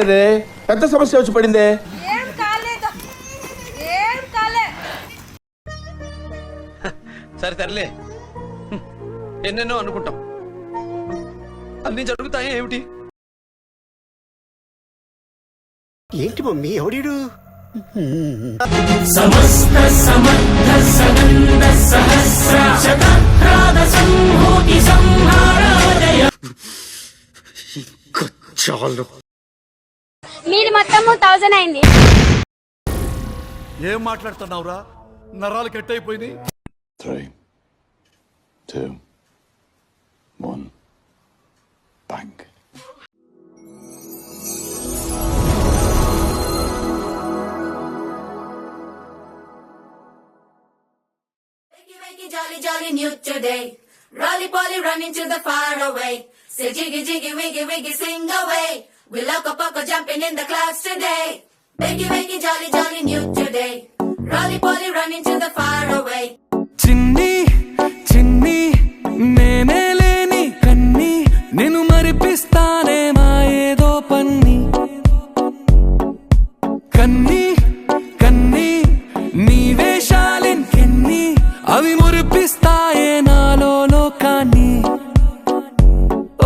అరే పెద్ద సమస్య వచ్చి పడిందే. సరే తరలే, ఎన్నెన్నో అనుకుంటాం, అన్ని జరుగుతాయి ఏమిటి? ఏంటి మమ్మీ ఎవడీడు? సమస్త సమర్థ సనంద సహస్ర శతప్రాద సంభూతి సంహారాదయ. చాలు, మీరు మొత్తము 1000 అయింది. ఏం మాట్లాడుతున్నావురా? నరాలు కట్ అయిపోయింది. 3, 2, 1 bang. Jolly, jolly new today. Rolly polly running to the far away. Say jiggy, jiggy, wiggy, wiggy, sing away. We loco poco jumping in the clouds today. Wiggy, wiggy, jolly, jolly new today. Rolly polly running to the far away. చిన్ని చిన్ని నేనే లేని కన్ని నేను మరిపిస్తానే మా ఏదో పన్ని. కన్ని కన్ని నీ వేషాలెన్కెన్ని అవి మురిపిస్తాయే నాలో లోకాన్ని.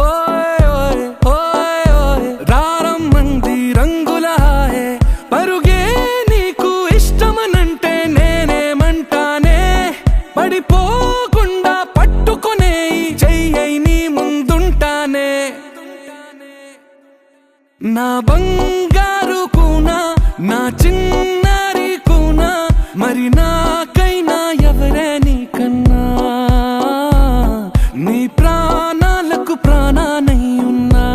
ఓయ్ ఓయ్ ఓయ్ ఓయ్ రారమ్మంది రంగుల హాయే పరుగే నీకు ఇష్టమనంటే నేనేమంటానే. పడిపోకుండా పట్టుకునే చెయ్యై నీ ముందుంటానే. నా బంగారు కూనా నా చిన్నారి కూనా మరి నాకైనా ఎవరే నీకన్నా. నీ ప్రాణాలకు ప్రాణానై ఉన్నా.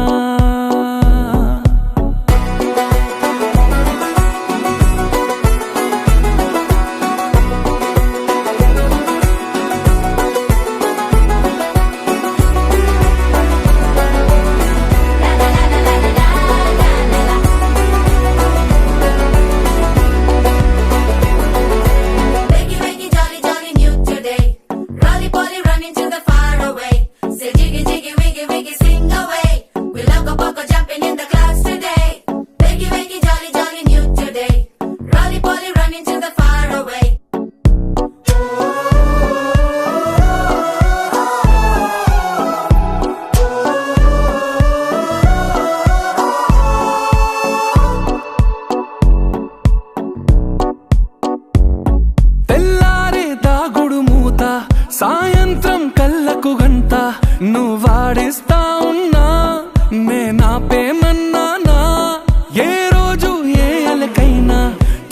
Wiggy, wiggy, jolly, jolly new today. Rolly polly running to the far away. Say jiggy, jiggy, wiggy, wiggy, sing away. We loco poco jumping in the clouds today. Wiggy, wiggy, jolly, jolly new today. Rolly polly running to the far away. తెల్లారే దాగుడు మూత సాయంత్రం కళ్ళకు గంట నువ్వాడిస్తా ఉన్నా నేనాపేమన్నానా. ఏ రోజు ఏ అలకైనా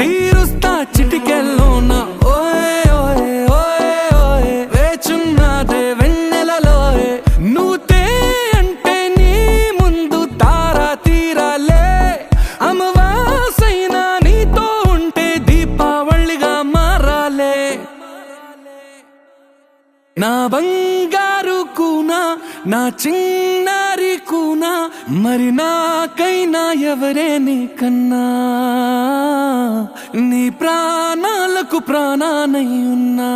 తీరుస్తా చిటికెల్లోనా. ఓయ్ ఓయ్ ఓయ్ ఓయ్ వేచున్నాదే వెన్నెలలోయే నువ్వుతే అంటే నీ ముందు తారా తీరాలే. అమవాసైనా నీతో ఉంటే దీపావళిగా మారాలే. నా బంగారు కూనా నా చిన్నారి కూనా మరి నాకైనా ఎవరే నీకన్నా. నీ ప్రాణాలకు ప్రాణానై ఉన్నా.